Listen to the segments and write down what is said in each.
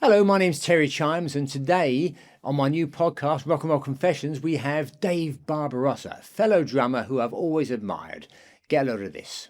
Hello, my name's Terry Chimes, and today on my new podcast, RockandRoll Confessions, we have Dave Barbe, a fellow drummer who I've always admired. Get a load of this.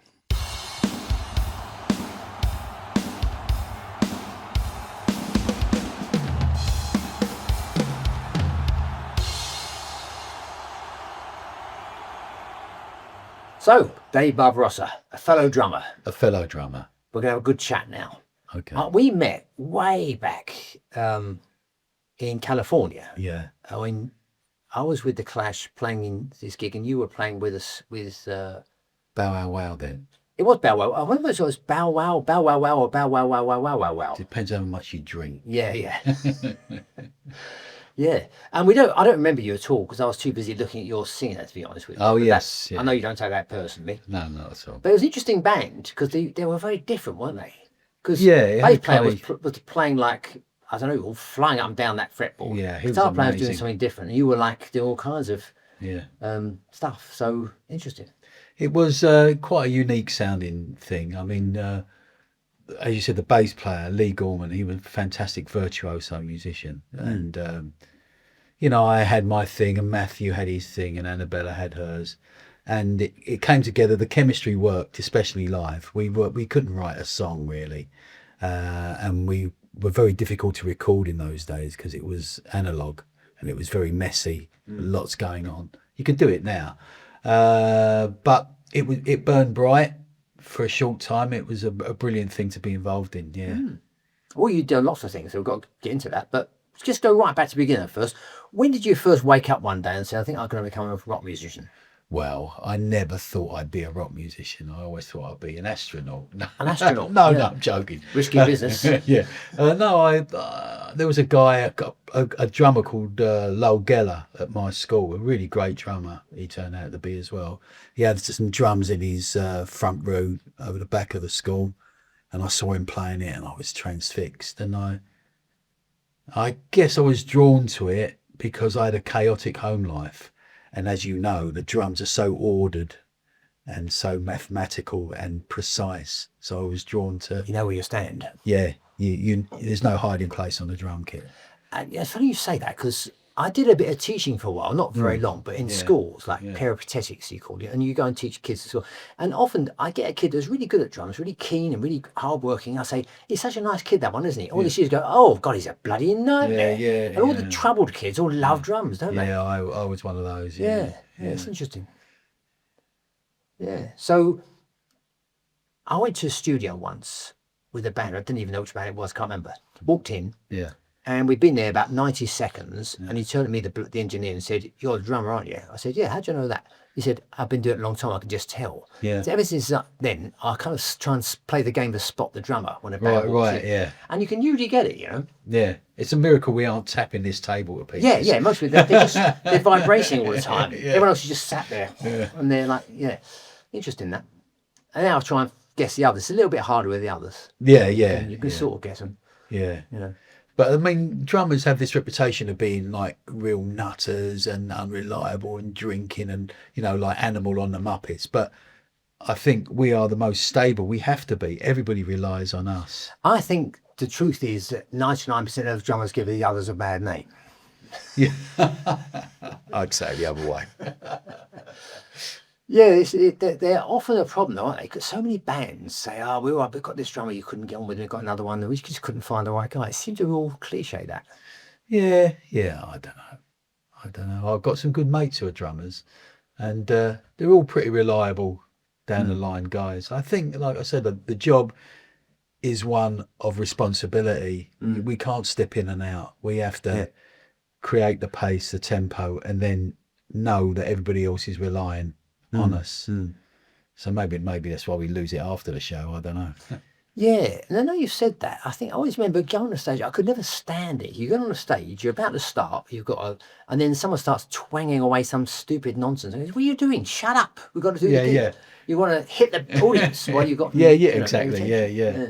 So, Dave Barbe, a fellow drummer. A fellow drummer. We're going to have a good chat now. Okay. We met way back in California. Yeah. I was with The Clash playing in this gig, and you were playing with us with... Bow Wow Wow then. It was Bow Wow. I wonder if it was Bow Wow, Bow Wow Wow, or Bow Wow Wow Wow Wow Wow Wow. Depends how much you drink. Yeah. Yeah. And I don't remember you at all because I was too busy looking at your singing, to be honest with you. Oh, But yes. Yeah. I know you don't take that personally. No, not at all. But it was an interesting band because they were very different, weren't they? Because Yeah, bass player was playing like, I don't know, flying up and down that fretboard. Yeah, he was Guitar player was amazing. doing something different. And you were like doing all kinds of Yeah. stuff. So interesting. It was quite a unique sounding thing. I mean, as you said, the bass player, Lee Gorman, he was a fantastic virtuoso musician. And, I had my thing and Matthew had his thing and Annabella had hers. And it came together. The chemistry worked, especially live. We couldn't write a song really. And we were very difficult to record in those days because it was analog and it was very messy, lots going on. You could do it now. But it burned bright for a short time. It was a brilliant thing to be involved in. Yeah. Well, you've done lots of things, so we've got to get into that. But just go right back to the beginning first. When did you first wake up one day and say, I think I'm going to become a rock musician? Well, I never thought I'd be a rock musician. I always thought I'd be an astronaut. An astronaut? No, Yeah. no, I'm joking. Risky business. Yeah. There was a guy, a drummer called Lowell Geller at my school, a really great drummer he turned out to be as well. He had some drums in his front room over the back of the school, and I saw him playing it and I was transfixed. And I guess I was drawn to it because I had a chaotic home life. And as you know, the drums are so ordered and so mathematical and precise. So I was drawn to... You know where you stand. Yeah, there's no hiding place on the drum kit. And it's funny you say that because I did a bit of teaching for a while, not very long, but in schools, like peripatetics you call it, and you go and teach kids at school. And often I get a kid that's really good at drums, really keen and really hardworking. I say, he's such a nice kid, that one, isn't he? All these kids go, oh, God, he's a bloody nightmare. And all the troubled kids all love drums, don't they? Yeah, I was one of those. Yeah, it's interesting. Yeah, so I went to a studio once with a band. I didn't even know which band it was, can't remember. Walked in. Yeah. And we'd been there about 90 seconds, and he turned to me, the engineer, and said, "You're a drummer, aren't you?" I said, "Yeah, how do you know that?" He said, "I've been doing it a long time, I can just tell." Yeah. So ever since then, I kind of try and play the game to spot the drummer when a band walks in. Yeah. And you can usually get it, you know? Yeah. It's a miracle we aren't tapping this table to pieces. Yeah, most of it, they're vibrating all the time. Everyone else is just sat there, and they're like, interesting that. And now I try and guess the others. It's a little bit harder with the others. Yeah. And you can sort of guess them. Yeah. You know. But I mean, drummers have this reputation of being like real nutters and unreliable and drinking and, like Animal on the Muppets. But I think we are the most stable. We have to be. Everybody relies on us. I think the truth is that 99% of drummers give the others a bad name. Yeah. I'd say the other way. Yeah, they're often a problem, though, aren't they? Because so many bands say, "Oh, we've got this drummer you couldn't get on with, we've got another one, and we just couldn't find the right guy." It seems to be all cliche, that. Yeah, I don't know. I've got some good mates who are drummers, and they're all pretty reliable down the line guys. I think, like I said, the job is one of responsibility. We can't step in and out. We have to create the pace, the tempo, and then know that everybody else is relying on us. So maybe that's why we lose it after the show. I don't know. Yeah, and I know you've said that. I always remember going on stage. I could never stand it. You get on a stage, you're about to start, and then someone starts twanging away some stupid nonsense. And goes, "What are you doing? Shut up! We've got to do the gig." Yeah. You want to hit the audience while you've got. Exactly. Yeah.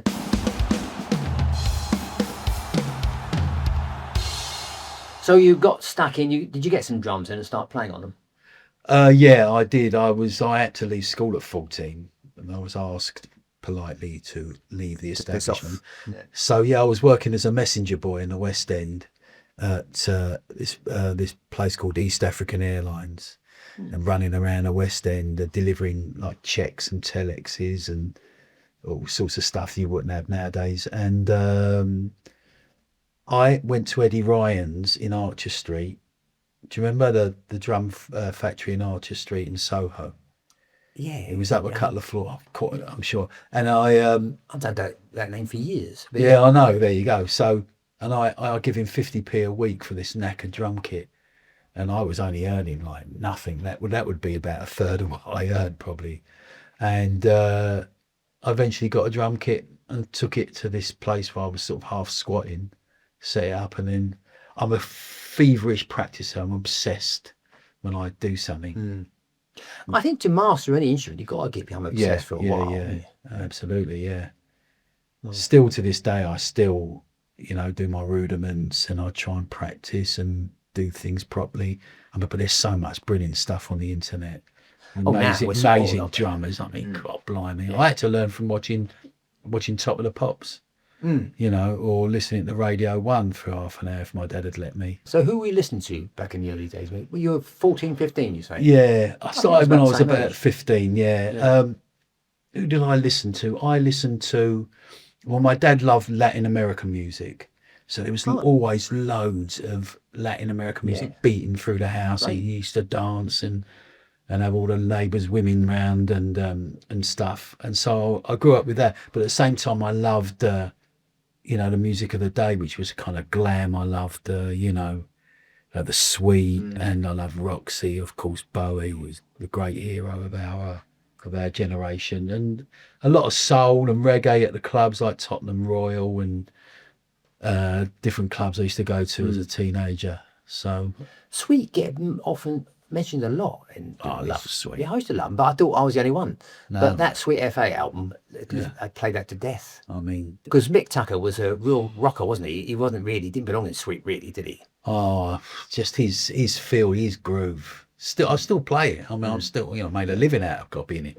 So you got stuck in. Did you get some drums in and start playing on them? Yeah, I did. I had to leave school at 14, and I was asked politely to leave the To piss off. establishment. Yeah. So yeah, I was working as a messenger boy in the West End at this place called East African Airlines, and running around the West End, delivering like checks and telexes and all sorts of stuff you wouldn't have nowadays. And I went to Eddie Ryan's in Archer Street. Do you remember the drum factory in Archer Street in Soho? Yeah. It was up a couple of floors, I'm sure. And I I've done that name for years. But yeah, I know. There you go. So, and I give him 50p a week for this knackered drum kit, and I was only earning like nothing. That would be about a third of what I earned probably. And I eventually got a drum kit and took it to this place where I was sort of half squatting, set it up, and then I'm a feverish practicer. I'm obsessed when I do something. I think to master any instrument, you've got to become obsessed for a while. Yeah, absolutely, yeah. Still to this day, I still, do my rudiments, and I try and practice and do things properly. But there's so much brilliant stuff on the internet. Amazing drummers. I mean, God blimey. Yeah. I had to learn from watching Top of the Pops. Or listening to Radio 1 for half an hour if my dad had let me. So who were you listening to back in the early days? Well, you were 14, 15, you say? Yeah, I started when I was about 15, Yeah. Who did I listen to? My dad loved Latin American music. So there was always loads of Latin American music beating through the house. Right. He used to dance and have all the neighbours' women round and stuff. And so I grew up with that. But at the same time, I loved... the music of the day, which was kind of glam. I loved, the Sweet, and I loved Roxy. Of course, Bowie was the great hero of our generation, and a lot of soul and reggae at the clubs like Tottenham Royal and different clubs I used to go to as a teenager. So Sweet get often mentioned a lot. I love Sweet. Yeah, I used to love them, but I thought I was the only one. No. But that Sweet FA album, I played that to death. I mean... Because Mick Tucker was a real rocker, wasn't he? He wasn't really, didn't belong in Sweet, really, did he? Oh, just his feel, his groove. I still play it. I mean, I'm still, made a living out of copying it.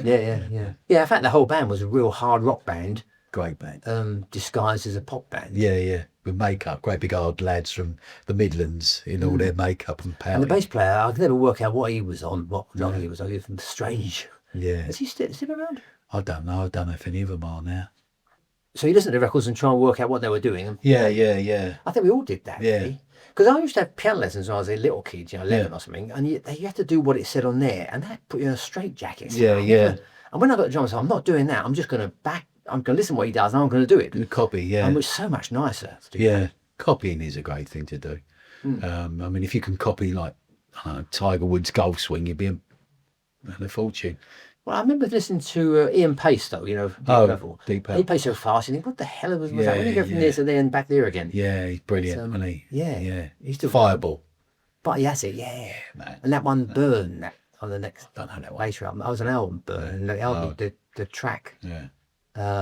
Yeah. Yeah, in fact, the whole band was a real hard rock band. Great band. Disguised as a pop band. Yeah. With makeup, great big hard lads from the Midlands in all their makeup and powder. And the bass player, I could never work out what he was on, what genre he was on. He was strange. Yeah. Is he still around? I don't know. I don't know if any of them are now. So you listen to the records and try and work out what they were doing. Yeah. I think we all did that, really. Because I used to have piano lessons when I was a little kid, 11 or something, and you had to do what it said on there, and that put you in a straitjacket. Yeah. And when I got the drums, I'm not doing that. I'm just going to I'm going to listen to what he does, and I'm going to do it. Copy, yeah. And it's so much nicer to do that. Copying is a great thing to do. I mean, if you can copy like Tiger Woods' golf swing, you'd be a fortune. Well, I remember listening to Ian Pace, though, Deep Purple. Deep Purple. He plays so fast, you think, what the hell was that? When you go from there to there and back there again. Yeah, he's brilliant, isn't he? Yeah. He's still Fireball. But that's it, yeah. Man. And that one, Burn, on the next, I don't know that one. later album. That was an album, Burn. And the album, the track. Yeah.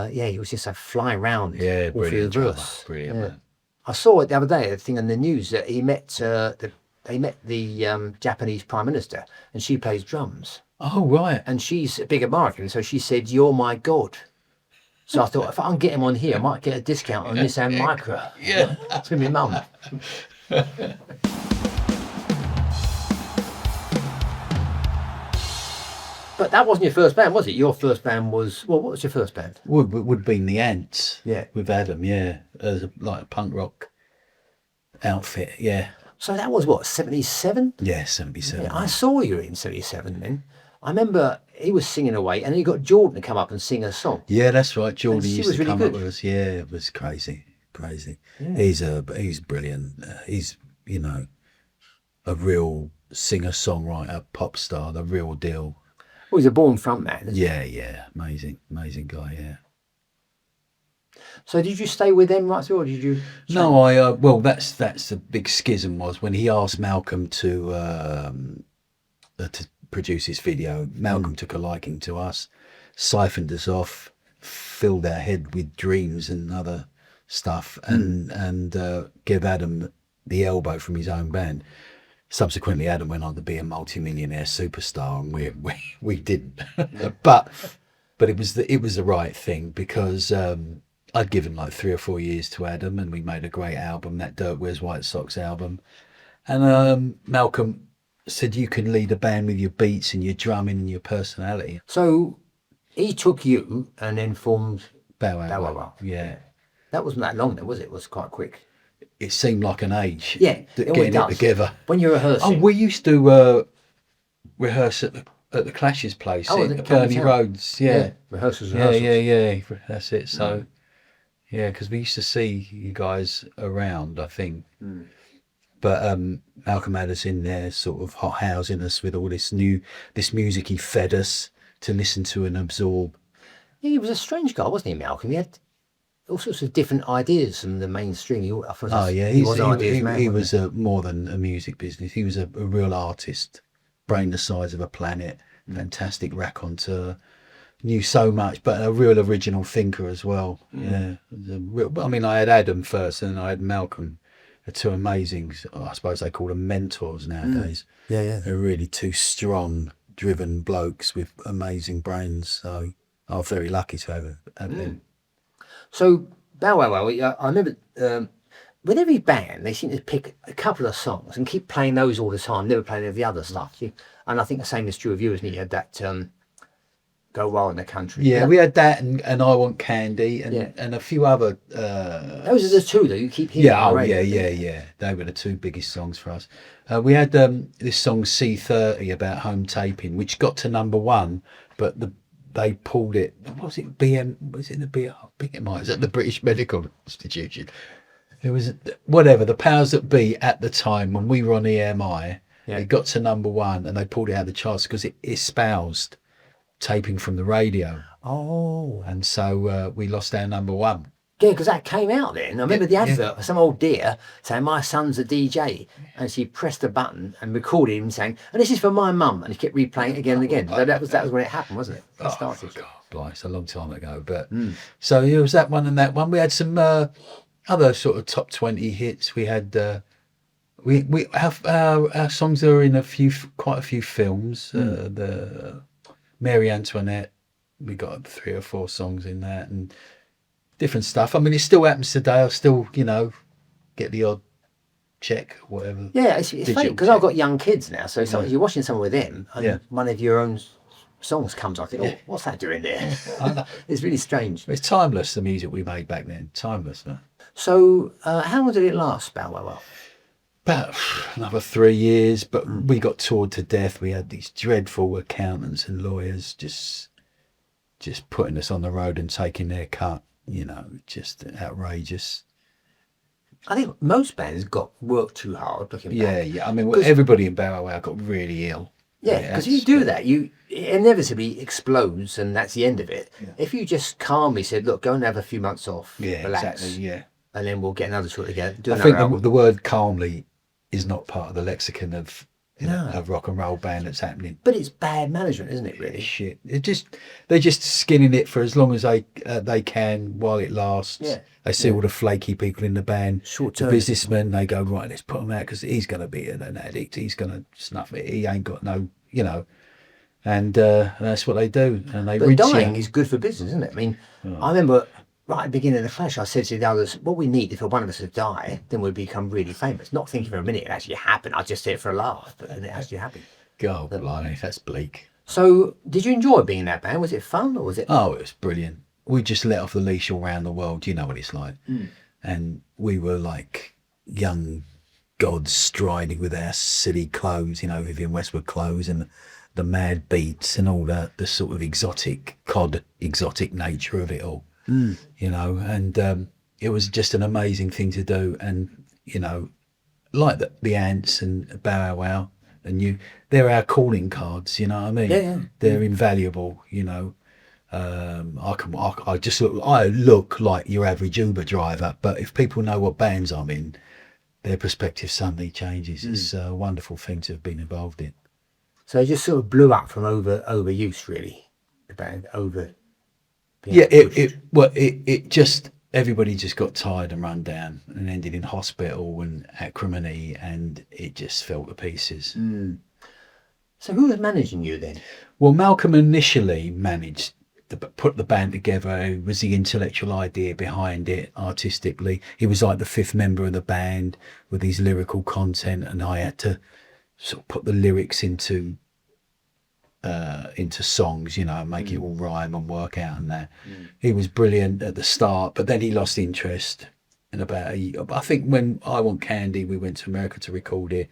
He was just a fly round. Yeah, all through the verse. Brilliant, man. I saw it the other day, a thing on the news, that he met the Japanese Prime Minister, and she plays drums. Oh, right. And she's a big American, so she said, "You're my God." So I thought, if I can get him on here, I might get a discount on this and Micro. Yeah. It's going to be mum. But that wasn't your first band, was it? Your first band was... Well, what was your first band? Would have been the Ants. Yeah. With Adam, as a punk rock outfit, yeah. So that was what, 77? Yeah, 77. Yeah, I saw you in 77 then. I remember he was singing away, and he got Jordan to come up and sing a song. Yeah, that's right. Jordan used to really come good. up with us. Yeah, it was crazy. Yeah. He's brilliant. He's a real singer-songwriter, pop star, the real deal. Well, he's a born frontman. Yeah, amazing guy. Yeah. So did you stay with them right through, or did you? No, well, that's the big schism was when he asked Malcolm to produce his video. Malcolm took a liking to us, siphoned us off, filled our head with dreams and other stuff, and gave Adam the elbow from his own band. Subsequently, Adam went on to be a multi-millionaire superstar, and we didn't. But but it was the right thing because I'd given like 3 or 4 years to Adam, and we made a great album, that Dirt Wears White Socks album. And Malcolm said, you can lead a band with your beats and your drumming and your personality. So he took you and then formed Bow Wow Bow Wow Wow. Wow. Yeah. That wasn't that long then, was it? It was quite quick. It seemed like an age. Yeah, getting it together. When you're rehearsing. Oh, we used to rehearse at the Clash's place at at Bernie Town. Roads. Yeah. Rehearsals. Yeah. That's it. So, yeah, because we used to see you guys around, I think. But Malcolm had us in there, sort of hot housing us with all this music he fed us to listen to and absorb. Yeah, he was a strange guy, wasn't he, Malcolm? He had all sorts of different ideas from the mainstream. He was more than a music business. He was a real artist, brain the size of a planet, fantastic raconteur, knew so much, but a real original thinker as well. Yeah, I had Adam first, and I had Malcolm. Two amazing, I suppose they call them mentors nowadays. Yeah. They're really two strong, driven blokes with amazing brains. So I'm very lucky to have them. So Bow Wow Wow, I remember with every band they seem to pick a couple of songs and keep playing those all the time, never playing any of the other stuff. And I think the same is true of you, isn't it? You had that Go Wild in the Country. Yeah, we had that and I Want Candy and a few other. Those are the two that you keep hearing. Yeah. They were the two biggest songs for us. We had this song C30 about home taping, which got to #1, but they pulled it. Was it BM? Was it the BR? I think it might. Was it the British Medical Institution? It was whatever the powers that be at the time when we were on EMI. It got to #1 and they pulled it out of the charts because it espoused taping from the radio. Oh. And so we lost our #1. Yeah, because that came out then. I remember the advert for some old dear saying, my son's a DJ. And she pressed a button and recorded him saying, and this is for my mum. And he kept replaying it again and again. So that was when it happened, wasn't it? It started. God, blimey, it's a long time ago. But so it was that one and that one. We had some other sort of top 20 hits. We had we have our songs are in quite a few films. The Mary Antoinette, we got 3 or 4 songs in that and different stuff. I mean, it still happens today. I'll still, get the odd check or whatever. Yeah, it's funny because I've got young kids now. So you're watching someone with them and one of your own songs comes on. I think, what's that doing there? It's really strange. It's timeless, the music we made back then. Timeless. Huh? So how long did it last, Bow Wow Wow? About another 3 years, but we got toured to death. We had these dreadful accountants and lawyers just putting us on the road and taking their cut, just outrageous. I think most bands worked too hard looking back. Yeah. I mean, everybody in Bow Wow Wow got really ill. Yeah, because if you do that, it inevitably explodes and that's the end of it. Yeah. If you just calmly said, look, go and have a few months off, relax, exactly, and then we'll get another tour together. I think the word calmly is not part of the lexicon of a rock and roll band that's happening. But it's bad management, isn't it? Really, shit. They're just skinning it for as long as they can while it lasts. Yeah. They see all the flaky people in the band, the businessmen. They go, right, let's put him out because he's going to be an addict. He's going to snuff it. He ain't got no, and that's what they do. And but dying is good for business, isn't it? I mean, I remember. Right at the beginning of the Clash, I said to the others, what we need is for one of us to die, then we'll become really famous. Not thinking for a minute it actually happened. I just said it for a laugh, but then it actually happened. God, blimey, that's bleak. So, did you enjoy being in that band? Was it fun or was it? Oh, it was brilliant. We just let off the leash all around the world. You know what it's like. And we were like young gods striding with our silly clothes, Vivienne Westwood clothes and the mad beats and all the sort of exotic nature of it all. And it was just an amazing thing to do. And, like the Ants and Bow Wow Wow and they're our calling cards, you know what I mean? Yeah. They're invaluable, I look like your average Uber driver, but if people know what bands I'm in, their perspective suddenly changes. It's a wonderful thing to have been involved in. So it just sort of blew up from overuse, really, the band, over... Yeah, everybody just got tired and run down and ended in hospital and acrimony, and it just fell to pieces. So who was managing you then? Well, Malcolm initially managed put the band together. It was the intellectual idea behind it artistically. He was like the fifth member of the band with his lyrical content, and I had to sort of put the lyrics into songs, you know, make it all rhyme and work out and that. He was brilliant at the start, but then he lost interest in about a year. I think when I Want Candy, we went to America to record it,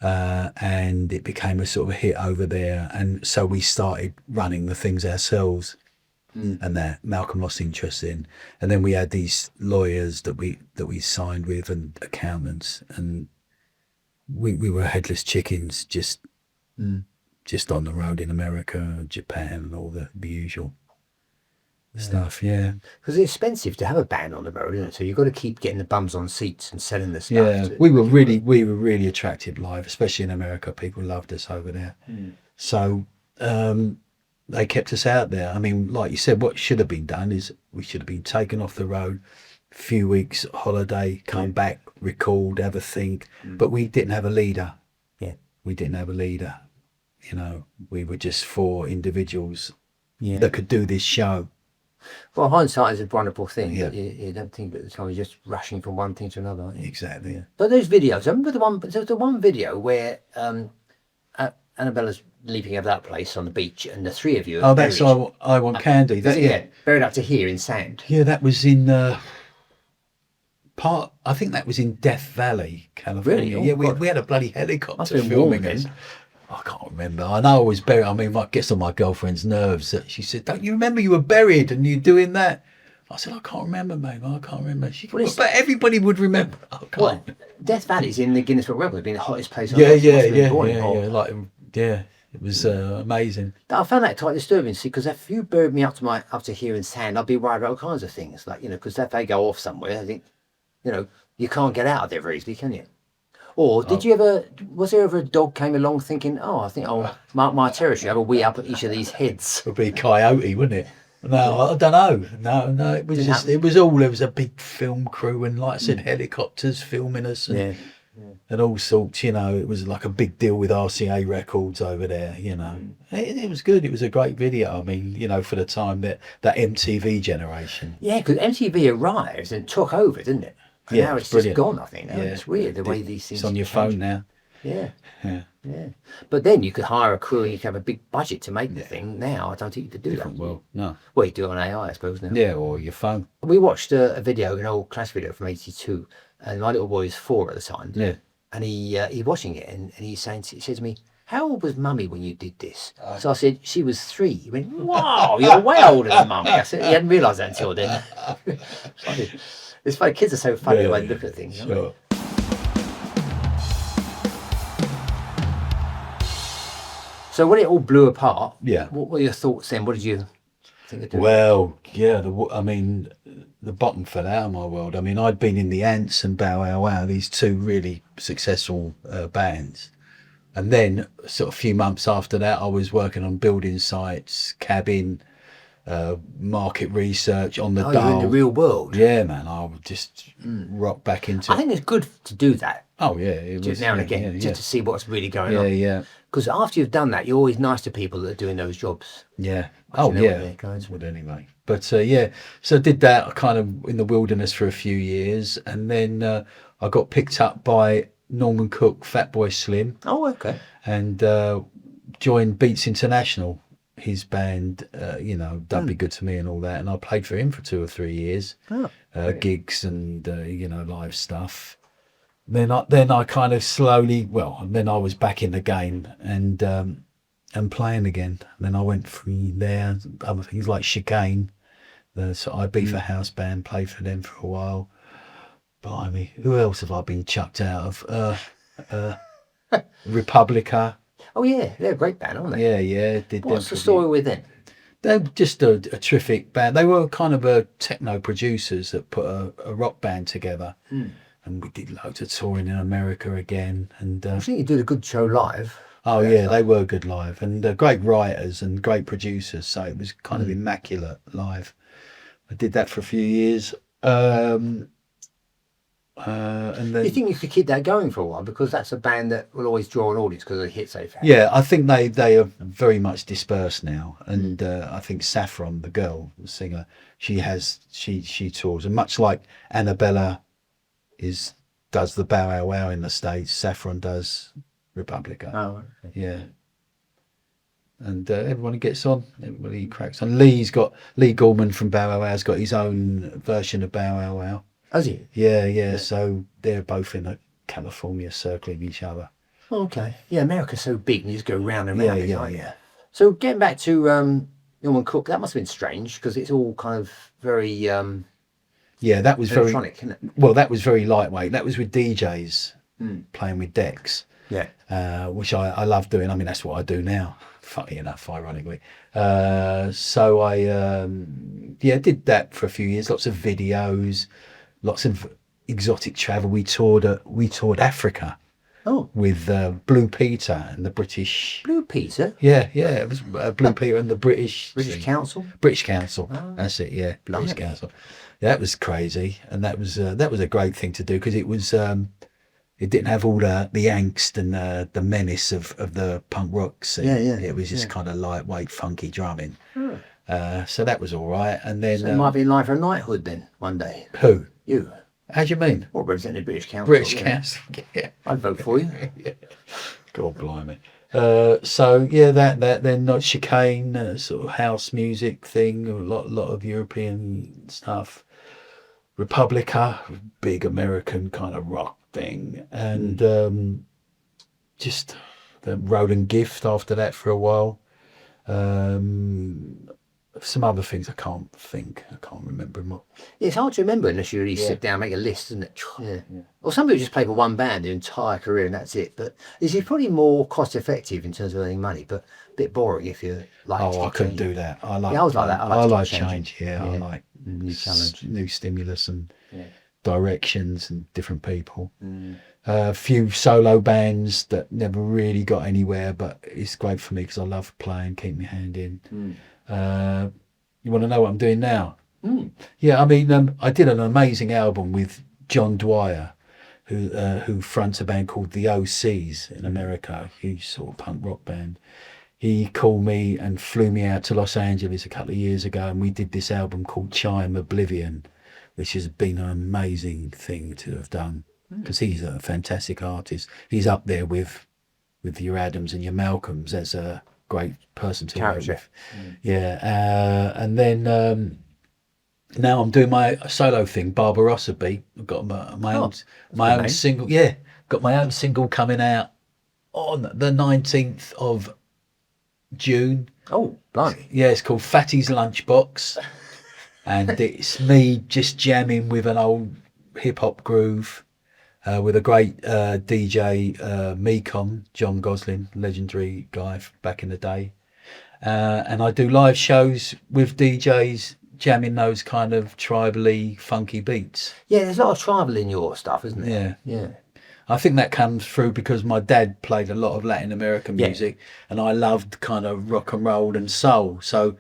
and it became a sort of a hit over there, and so we started running the things ourselves. And that Malcolm lost interest in, and then we had these lawyers that we signed with and accountants, and we were headless chickens, just on the road in America, Japan, and all the usual stuff. Yeah, because it's expensive to have a band on the road, isn't it? So you've got to keep getting the bums on seats and selling the stuff. Yeah, we were really attractive live, especially in America. People loved us over there. So they kept us out there. I mean, like you said, what should have been done is we should have been taken off the road, few weeks holiday, come back, record, have a think. But we didn't have a leader. Yeah, we didn't have a leader. You know, we were just 4 individuals that could do this show. Well, hindsight is a wonderful thing. Yeah. You don't think at the time you're just rushing from one thing to another, aren't you? Exactly. Yeah. But those videos, I remember there's the one video where Annabella's leaping over that place on the beach, and the 3 of you are that's I Want Candy. Buried up to here in sand. Yeah, that was in I think that was in Death Valley, California. Really? Oh, we had a bloody helicopter Must have been filming warm us. then. I can't remember. I know I was buried. I mean, it gets on my girlfriend's nerves that she said, "Don't you remember you were buried and you're doing that?" I said, "I can't remember, mate. I can't remember." She goes, "But everybody would remember." I can't. Well, Death Valley's in the Guinness Book of Records, being the hottest place on Yeah. earth. It was amazing. I found that quite disturbing, see, because if you buried me up to here in sand, I'd be worried about all kinds of things, like, you know, because if they go off somewhere, I think, you know, you can't get out of there very easily, can you? Or was there ever a dog came along thinking, oh, I think I'll mark my territory, have a wee up at each of these heads? It would be a coyote, wouldn't it? No, I don't know. No, it was there was a big film crew and, like I said, helicopters filming us and all sorts, you know. It was like a big deal with RCA Records over there, you know. It was good. It was a great video. I mean, you know, for the time that MTV generation. Yeah, because MTV arrived and took over, didn't it? And now it's brilliant. just gone, I think. It's weird the way these things It's on your change. phone now. Yeah. But then you could hire a crew and you could have a big budget to make the thing. Now, I don't think you could do that. Well, no. Well, you do it on AI, I suppose, now. Yeah, or your phone. We watched a video, an old class video from '82, and my little boy was 4 at the time. Yeah. And he's watching it, and he said to me, "How old was Mummy when you did this?" So I said, "She was 3. He went, "Wow, you're way older than Mummy." I said, he hadn't realised that until then. It's funny. Kids are so funny the way they look at things. Aren't they? So when it all blew apart, what were your thoughts then? What did you think of doing? Well, yeah, the bottom fell out of my world. I mean, I'd been in the Ants and Bowowow, these 2 really successful bands. And then sort of a few months after that, I was working on building sites, cabin, market research on the You're dole. in the real world. Yeah, man, I would just rock back into I think it's good to do that. Oh, yeah. It was, just now and again, just to see what's really going on. Yeah. Because after you've done that, you're always nice to people that are doing those jobs. Yeah. Oh, yeah. Would anyway. But so I did that kind of in the wilderness for a few years, and then I got picked up by Norman Cook, Fatboy Slim. Oh, okay. And joined Beats International, his band. You know, Don't Be Good to Me and all that. And I played for him for 2 or 3 years, gigs and you know, live stuff. Then I kind of slowly, then I was back in the game and playing again. And then I went from there, other things like Chicane, the sort of Ibiza house band, played for them for a while. Blimey, who else have I been chucked out of? Republica. Oh yeah, they're a great band, aren't they? Yeah. What's the story with them? They're just a terrific band. They were kind of a techno producers that put a rock band together. And we did loads of touring in America again. And I think you did a good show live. Oh yeah, they were good live, and great writers and great producers. So it was kind of immaculate live. I did that for a few years. And Do you then think you could keep that going for a while? Because that's a band that will always draw an audience because of the hits they've had. yeah, I think they are very much dispersed now, and I think Saffron, the girl, the singer, she tours, and much like Annabella does the Bow Wow Wow in the States, Saffron does Republica. Oh, okay. Yeah. And everybody gets on. Everybody cracks on. Lee Gorman from Bow Wow Wow's got his own version of Bow Wow Wow. Has he? Yeah. So they're both in California, circling each other. Okay. Yeah, America's so big, and you just go round and round. Yeah. So getting back to Norman Cook, that must have been strange because it's all kind of very Yeah, that was electronic, isn't it? well. That was very lightweight. That was with DJs playing with decks. Yeah. Which I love doing. I mean, that's what I do now. Funny enough, ironically. So I did that for a few years. Lots of videos, lots of exotic travel. We toured Africa. Oh, with Blue Peter and the British. Blue Peter. Yeah, it was Blue Peter and the British Council. British Council. Oh. That's it. Yeah, Blimey. British Council. Yeah, that was crazy, and that was a great thing to do because it was. It didn't have all the angst and the menace of the punk rock scene. Yeah. It was just kind of lightweight, funky drumming. So that was all right. And then So it might be in line for a knighthood then one day. who? You. How do you mean? Or representing the British Council. British yeah. Council. Yeah. I'd vote for you. God blimey. So yeah, that then not chicane, sort of house music thing, a lot of European stuff. Republica, big American kind of rock thing, and just the Road and Gift after that for a while. Some other things I can't remember them all. It's hard to remember unless you really sit down and make a list, isn't it? Yeah. Or some people just play for one band their entire career and that's it. But this is probably more cost effective in terms of earning money, but a bit boring if you like. Oh, I couldn't do that. I was like that. I like changing. change. Yeah, I like new challenge, new stimulus and directions and different people. A few solo bands that never really got anywhere, but it's great for me because I love playing, keep my hand in. You want to know what I'm doing now? Yeah, I mean, I did an amazing album with John Dwyer, who fronts a band called the OCs in America, a huge sort of punk rock band. He called me and flew me out to Los Angeles a couple of years ago, and we did this album called Chime Oblivion, which has been an amazing thing to have done because he's a fantastic artist. He's up there with your Adams and your Malcolms as a great person to work with. Yeah, and then now I'm doing my solo thing, Barbarossa Beat. I've got my own single. Yeah, got my own single coming out on the 19th of June. Oh, blimey. Yeah, it's called Fatty's Lunchbox, and it's me just jamming with an old hip hop groove. With a great DJ, Mekon, John Goslin, legendary guy back in the day. And I do live shows with DJs jamming those kind of tribally funky beats. Yeah, there's a lot of tribal in your stuff, isn't there? Yeah. I think that comes through because my dad played a lot of Latin American music and I loved kind of rock and roll and soul. So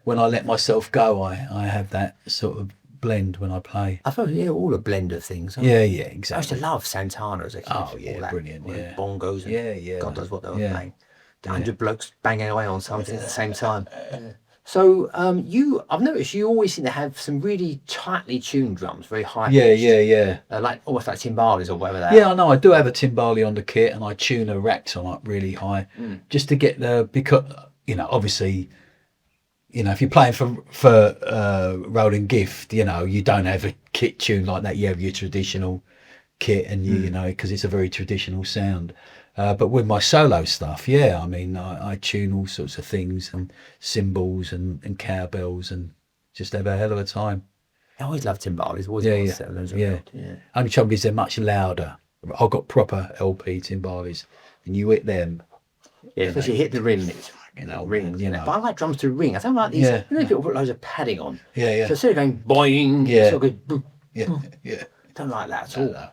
when I let myself go, I have that sort of blend when I play. I thought all a blend of things. Yeah, exactly. I used to love Santana as a kid. Oh yeah, brilliant. Yeah, bongos. And God knows what they were playing. 100 blokes banging away on something at the same time. So I've noticed you always seem to have some really tightly tuned drums, very high pitched. Yeah. Like almost like timbales or whatever that. Yeah, I know. I do have a timbale on the kit, and I tune a Racton up really high, just to get because obviously. If you're playing for Road and Gift, you don't have a kit tune like that. You have your traditional kit, and because it's a very traditional sound. But with my solo stuff, I mean, I tune all sorts of things and cymbals and cowbells, and just have a hell of a time. I always loved timbales. Always yeah. Only trouble is they're much louder. I've got proper LP timbales, and you hit them. Yeah, especially you hit the ring. It's rings, But I like drums to ring. I don't like these. People put loads of padding on. Yeah. So instead of going boing, it sort of goes boom. Yeah. Don't like that at all. No.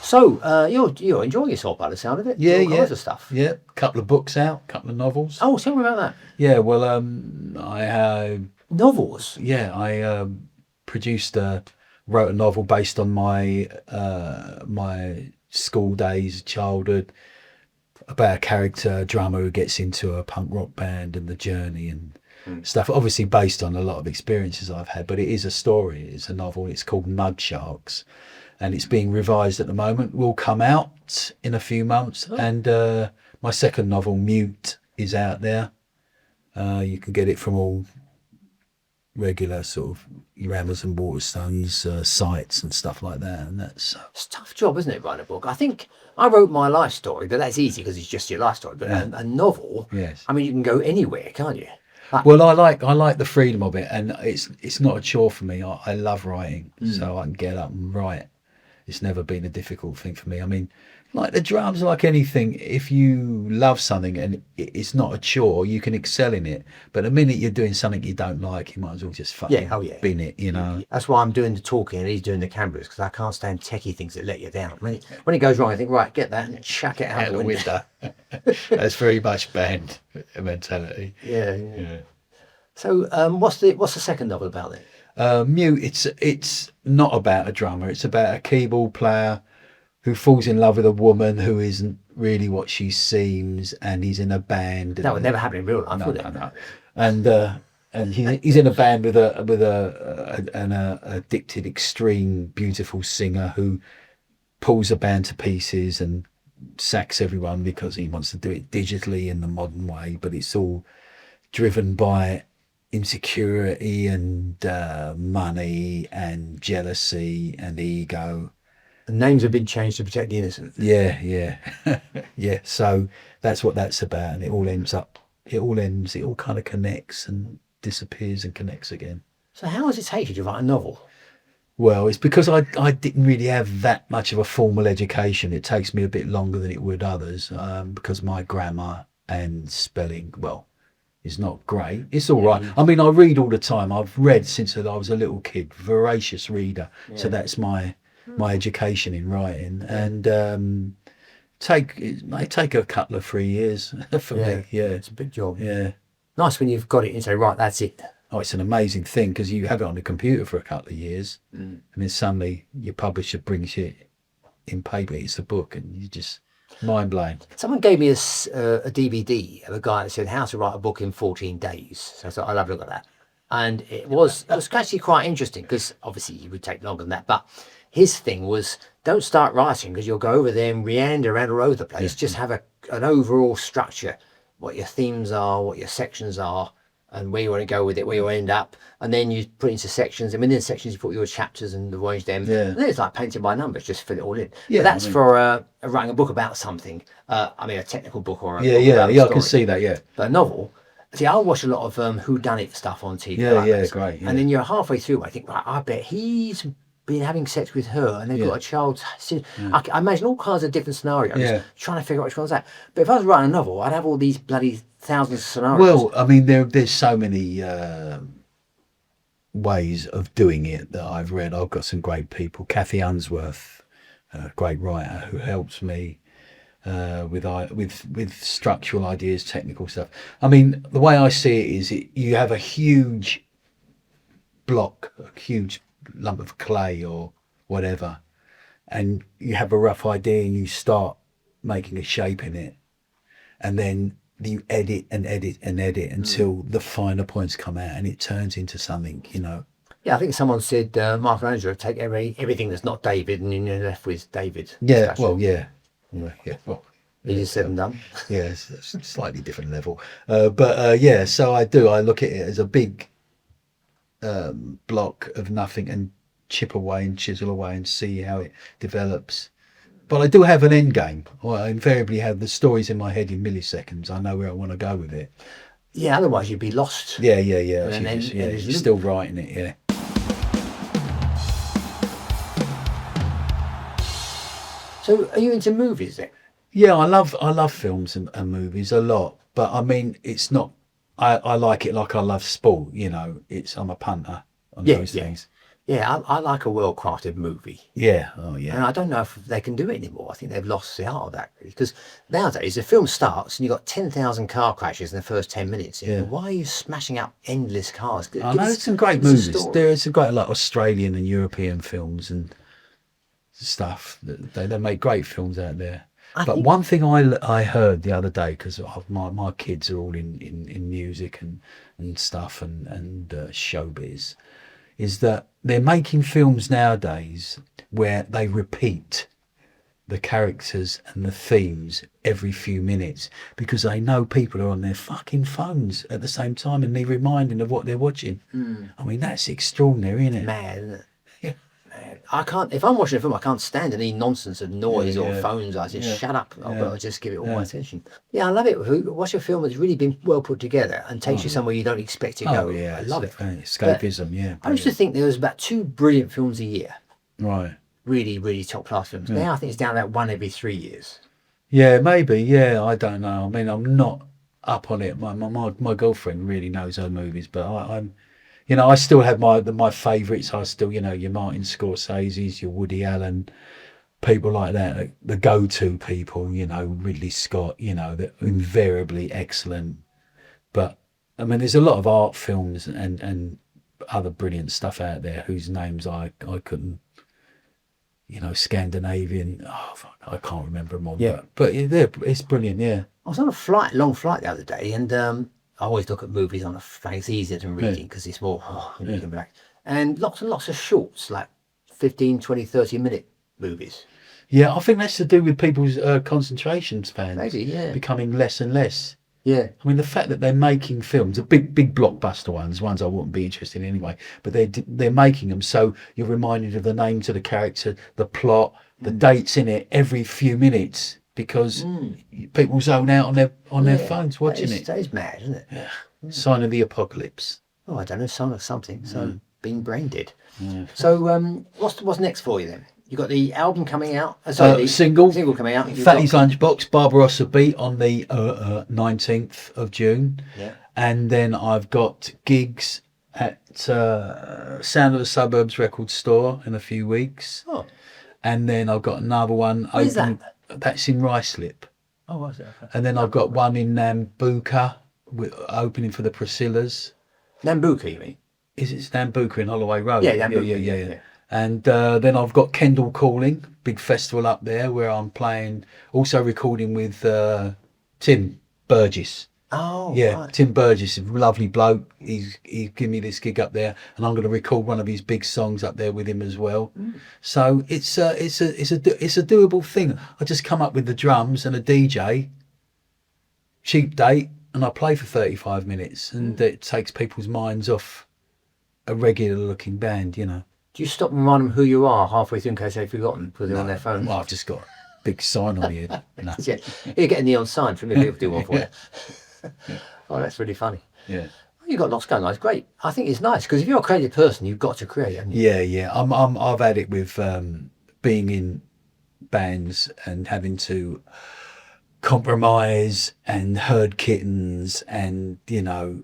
So you're enjoying yourself by the sound of it. Yeah. All kinds of stuff. Yeah, couple of books out, couple of novels. Oh, tell me about that. Yeah, well, I Novels. Yeah, I wrote a novel based on my my school days, childhood, about a character, a drummer who gets into a punk rock band and the journey and stuff. Obviously based on a lot of experiences I've had, but it is a story. It's a novel. It's called Mud Sharks, and it's being revised at the moment. Will come out in a few months, and my second novel, Mute, is out there. You can get it from all regular sort of your Amazon Waterstones sites and stuff like that, and that's It's a tough job, isn't it, writing a book? I think I wrote my life story, but that's easy because it's just your life story. But a novel, yes. I mean, you can go anywhere, can't you? Well, I like the freedom of it, and it's not a chore for me. I love writing, so I can get up and write. It's never been a difficult thing for me. I mean, like the drums, like anything, if you love something and it's not a chore, you can excel in it. But the minute you're doing something you don't like, you might as well just fucking bin it, you know. That's why I'm doing the talking and he's doing the cameras, because I can't stand techie things that let you down. When it goes wrong, I think, right, get that and chuck it out the window. That's very much band mentality. Yeah. So, what's the second novel about then? Mute. It's not about a drummer. It's about a keyboard player who falls in love with a woman who isn't really what she seems, and he's in a band. That would never happen in real life, would it? No. And he's in a band with an addicted, extreme, beautiful singer who pulls the band to pieces and sacks everyone because he wants to do it digitally in the modern way. But it's all driven by insecurity and money and jealousy and ego. The names have been changed to protect the innocent. Yeah. Yeah. So that's what that's about, and it all kind of connects and disappears and connects again. So how does it take you to write a novel? Well, it's because I didn't really have that much of a formal education. It takes me a bit longer than it would others, because my grammar and spelling, well, is not great. It's all right. I mean, I read all the time. I've read since I was a little kid, voracious reader. Yeah. So that's my education in writing, and it may take a couple of 3 years for me. Yeah, it's a big job. Yeah, nice when you've got it and say, right, that's it. Oh, it's an amazing thing because you have it on the computer for a couple of years, and then suddenly your publisher brings you in paper. It's a book, and you just mind blowing. Someone gave me a DVD of a guy that said how to write a book in 14 days. So I thought, I'll have a look at that. And it was actually quite interesting because obviously it would take longer than that. But his thing was, don't start writing because you'll go over there and meander around all over the place. Yeah. Just have an overall structure, what your themes are, what your sections are, and where you want to go with it, where you end up. And then you put into sections, and within sections you put your chapters and arrange them. Yeah. And then it's like painting by numbers, just fill it all in. Yeah, but that's for writing a book about something. I mean, a technical book or a book about a story. I can see that, yeah. But a novel, see, I'll watch a lot of whodanit stuff on TV. Yeah, great. Yeah. And then you're halfway through, I think, right, I bet he's been having sex with her and they've got a child. I imagine all kinds of different scenarios, trying to figure out which one's that. But if I was writing a novel, I'd have all these bloody thousands of scenarios. Well, I mean, there's so many ways of doing it that I've read. I've got some great people. Kathy Unsworth, a great writer who helps me with structural ideas, technical stuff. I mean, the way I see it is you have a huge block, a huge lump of clay or whatever, and you have a rough idea and you start making a shape in it, and then you edit and edit and edit until the finer points come out and it turns into something, you know. Yeah, I think someone said Michelangelo take everything that's not David and then you're left with David. Yeah, well, yeah. Well, easier said than done. Yeah, it's a slightly different level. But so I look at it as a big block of nothing and chip away and chisel away and see how it develops. But I do have an end game. I invariably have the stories in my head in milliseconds. I know where I want to go with it. Yeah, otherwise you'd be lost. Yeah. You're still writing it, yeah. So are you into movies then? Yeah, I love films and movies a lot. But I mean, it's not, I like it like I love sport, you know. I'm a punter on those things. Yeah, I like a well-crafted movie. Yeah. Oh yeah. And I don't know if they can do it anymore. I think they've lost the art of that. Because nowadays, the film starts and you've got 10,000 car crashes in the first 10 minutes. Yeah. Why are you smashing up endless cars? I know some great movies. There's some great like Australian and European films and stuff. They make great films out there. But one thing I heard the other day, because my kids are all in music and stuff and showbiz, is that they're making films nowadays where they repeat the characters and the themes every few minutes because they know people are on their fucking phones at the same time and they're reminding of what they're watching. I mean, that's extraordinary, isn't it? Mad, isn't it? Yeah. I can't, if I'm watching a film, I can't stand any nonsense of noise or phones. I just shut up. I've got to just give it all my attention. Yeah, I love it. Watch a film that's really been well put together and takes you somewhere you don't expect to go. Yeah, I love it. Escapism, yeah. I used to think there was about 2 brilliant films a year. Right. Really, really top class films. Now I think it's down to about 1 every 3 years. Yeah, maybe. Yeah, I don't know. I mean, I'm not up on it. My girlfriend really knows her movies, but I'm. You know, I still have my favourites. I still, you know, your Martin Scorsese's, your Woody Allen, people like that, the go-to people, you know, Ridley Scott, you know, they're invariably excellent. But, I mean, there's a lot of art films and other brilliant stuff out there whose names I couldn't, you know, Scandinavian, I can't remember them all. Yeah. But it's brilliant, yeah. I was on a long flight the other day, and I always look at movies on a plane. It's easier than reading because it's more, you can back. And lots and lots of shorts, like 15, 20, 30-minute movies. Yeah, I think that's to do with people's concentration spans. Maybe, yeah. Becoming less and less. Yeah. I mean, the fact that they're making films, the big blockbuster ones I wouldn't be interested in anyway, but they're making them so you're reminded of the names of the character, the plot, the dates in it every few minutes. Because people zone out on their phones watching it. That is mad, isn't it? Yeah. Sign of the apocalypse. Oh, I don't know, sign of something. So being brain dead. Yeah. So what's next for you then? You got the album coming out. The single coming out. Fatty's Lunchbox, Barbarossa Beat on the 19th of June. Yeah. And then I've got gigs at Sound of the Suburbs record store in a few weeks. Oh. And then I've got another one. Where's that? That's in Ruislip. Oh, what's that? And then I've got one in Nambucca, opening for the Priscillas. Nambucca, you mean? Is it Nambucca in Holloway Road? Yeah, Nambucca. Yeah. And then I've got Kendall Calling, big festival up there where I'm playing, also recording with Tim Burgess. Oh, yeah, right. Tim Burgess, a lovely bloke. He's given me this gig up there, and I'm going to record one of his big songs up there with him as well. So it's a doable thing. I just come up with the drums and a DJ, cheap date, and I play for 35 minutes, and it takes people's minds off a regular looking band, you know. Do you stop and remind them who you are halfway through in case they've forgotten because they're on their phone? Well, I've just got a big sign on the head. No. Yeah, you're getting the on sign for me to do one for you. Oh, that's really funny. Yeah. You've got lots going on. It's great. I think it's nice because if you're a creative person, you've got to create, haven't you? Yeah. I've had it with being in bands and having to compromise and herd kittens, and you know,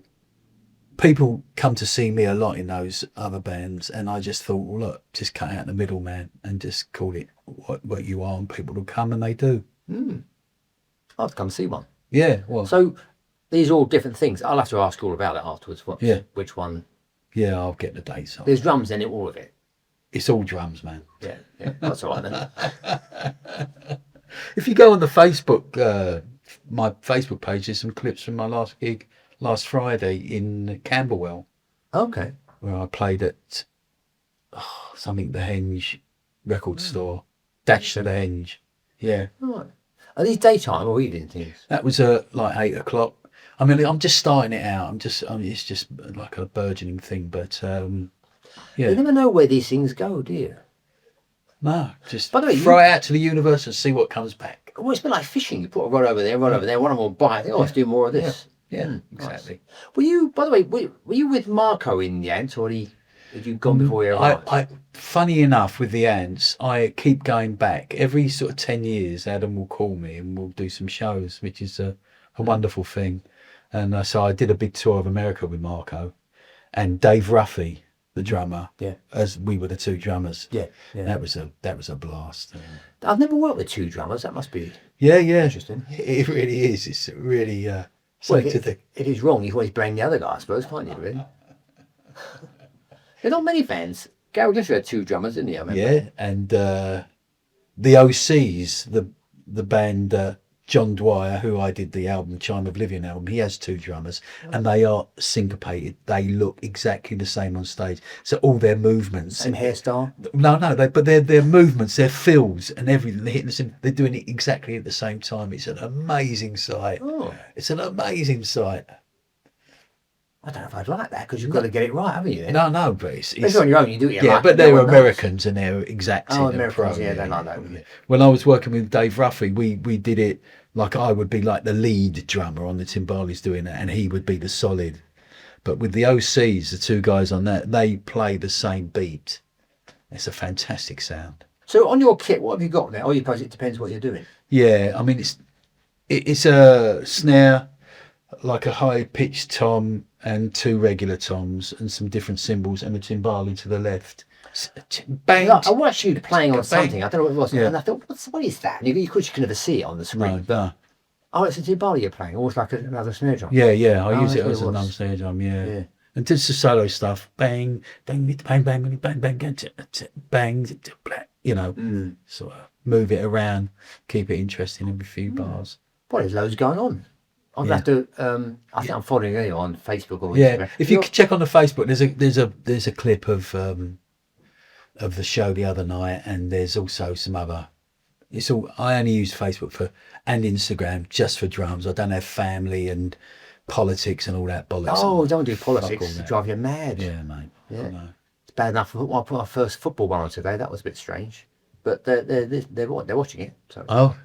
people come to see me a lot in those other bands, and I just thought, well, look, just cut out the middle, man, and just call it what you are, and people will come, and they do. I'll have to come see one. Yeah. Well. So these are all different things. I'll have to ask you all about it afterwards. Which one? Yeah, I'll get the dates on. There's drums in it, all of it. It's all drums, man. Yeah, that's all right then. If you go on the Facebook, my Facebook page, there's some clips from my last gig last Friday in Camberwell. Okay. Where I played at something, the Henge record store. Dash to the Henge. Yeah. Right. Are these daytime or evening things? That was like 8 o'clock. I mean, I'm just starting it out. It's just like a burgeoning thing, but yeah. You never know where these things go, do you? No, just By the way, throw it out to the universe and see what comes back. Well, it's a bit like fishing. You put a rod over there, one of them will bite. Let's do more of this. Yeah, exactly. Nice. Were you, by the way, were you with Marco in the Ants, or had you gone before you arrived? Funny enough, with the Ants, I keep going back. Every sort of 10 years, Adam will call me and we'll do some shows, which is a wonderful thing. And so I did a big tour of America with Marco. And Dave Ruffy the drummer. Yeah. As we were the two drummers. Yeah. That was a blast. I've never worked with two drummers. That must be Yeah. interesting. It really is. It's really Well, something to think. if it's wrong, you can always blame the other guy, I suppose, can't you, really? There are not many bands. Gary Glitter had two drummers, didn't he? I remember. Yeah, and the OCs, the band John Dwyer, who I did the album Chime of Living album, he has two drummers, and they are syncopated. They look exactly the same on stage. So all their movements, Same hairstyle. No, but their movements, their fills, and everything. They're hitting the same, they're doing it exactly at the same time. It's an amazing sight. Oh. It's an amazing sight. I don't know if I'd like that because you've got to get it right, haven't you? Then? No, but it's on your own. You do it. yeah, like, but no they're one knows. Americans and they're exacting. Oh, and Americans, pro, yeah, they like that. Yeah. When I was working with Dave Ruffy, we did it like I would be like the lead drummer on the timbales doing it, and he would be the solid. But with the OCs, the two guys on that, they play the same beat. It's a fantastic sound. So on your kit, what have you got there? Oh, you suppose it depends what you're doing. Yeah, I mean it's a snare, like a high pitched tom and two regular toms and some different cymbals and a timbale to the left. Bang. I watched you playing on Bang. something. I don't know what it was, Yeah. and I thought, what is that? And you could never see it on the screen. No. Oh, it's a timbale you're playing, almost like another snare drum. Yeah. I Oh, use it that's what as it a was. snare drum. Yeah. Yeah. And just the solo stuff. Bang, bang, bang, bang, bang, bang, bang, you know, sort of move it around, keep it interesting every few bars. Well, there's loads going on. I'll have to. I think I'm following you on Facebook or Yeah, Instagram. if you could check on the Facebook, there's a clip of the show the other night, and there's also some other. I only use Facebook and Instagram just for drums. I don't have family and politics and all that bollocks. Oh, don't do Fuck all politics. that. Drive you mad. Yeah, mate. Yeah. I know. It's bad enough. I put our first football one on today. That was a bit strange, but they're watching it. So. Oh,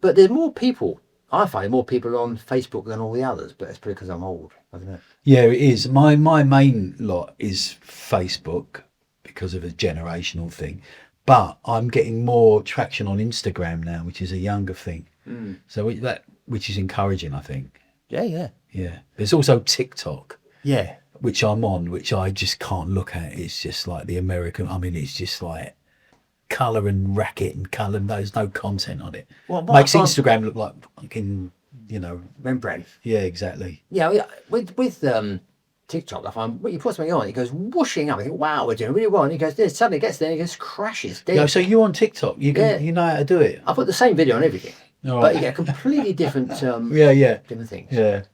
But there's more people. I find more people on Facebook than all the others, but it's probably because I'm old. I don't know. yeah, it is. My main lot is Facebook because of a generational thing, but I'm getting more traction on Instagram now, which is a younger thing. So which is encouraging, I think. Yeah. Yeah. There's also TikTok, Yeah. which I'm on, which I just can't look at. It's just like the American. I mean, it's just like colour and racket and colour. There's no content on it. Well, Makes Instagram look like fucking, Rembrandt. Yeah, exactly. Yeah, with TikTok, I find when you put something on, it goes whooshing up. I think, wow, we're doing really well. And it goes, this suddenly gets there and it just crashes. Dead. Yeah, so you on TikTok? You know how to do it. I put the same video on everything, All but right. you get completely different. Different things. Yeah. In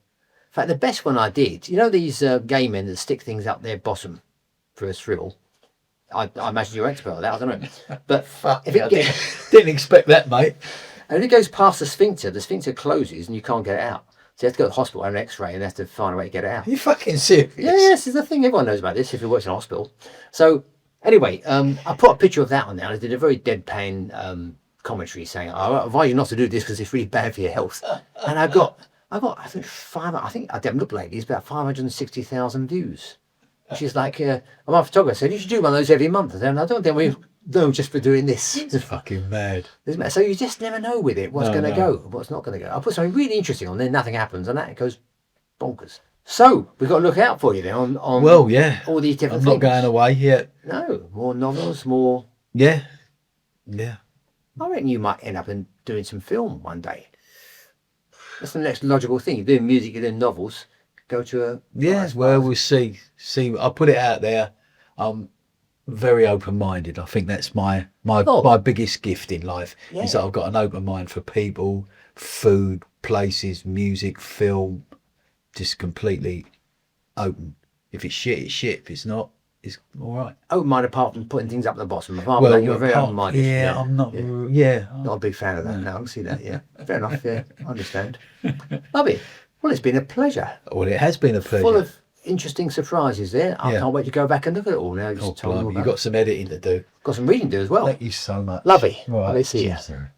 fact, the best one I did, these gay men that stick things up their bottom for a thrill. I imagine you're expert at that. I don't know, but if it Didn't expect that, mate. and if it goes past the sphincter closes and you can't get it out. So you have to go to the hospital and have an X-ray and have to find a way to get it out. Are you fucking serious? Yes, it's a thing. Everyone knows about this if it works in a hospital. So anyway, I put a picture of that on there. I did a very deadpan commentary saying, "I advise you not to do this because it's really bad for your health." And I got I think I haven't looked lately. It's about 560,000 views. Which is like, my photographer said, you should do one of those every month. I said, I don't think we know just for doing this. It's fucking mad. So you just never know with it what's going to go, what's not going to go. I put something really interesting on, then nothing happens, and that it goes bonkers. So we've got to look out for you then on Well, yeah. all these different I'm things. not going away yet. No, more novels, more. Yeah. I reckon you might end up doing some film one day. That's the next logical thing. You're doing music, you're doing novels. Go to a. Yes, well, we'll see. I'll put it out there. I'm very open-minded. I think that's my biggest gift in life is that I've got an open mind for people, food, places, music, film, just completely open. If it's shit, it's shit. If it's not, it's all right. Open-minded apart from putting things up at the bottom. Apart from that, you're very open-minded. Yeah, I'm not. Not a big fan of that. No, I can see that. Yeah, fair enough. Yeah, I understand. Lovely. Well, it's been a pleasure. Well, it has been a pleasure. Full of interesting surprises there. I can't wait to go back and look at it all now. You've got You've got some editing to do. some reading to do as well. Thank you so much. Lovely. Right. Let's see you. Cheers, sir.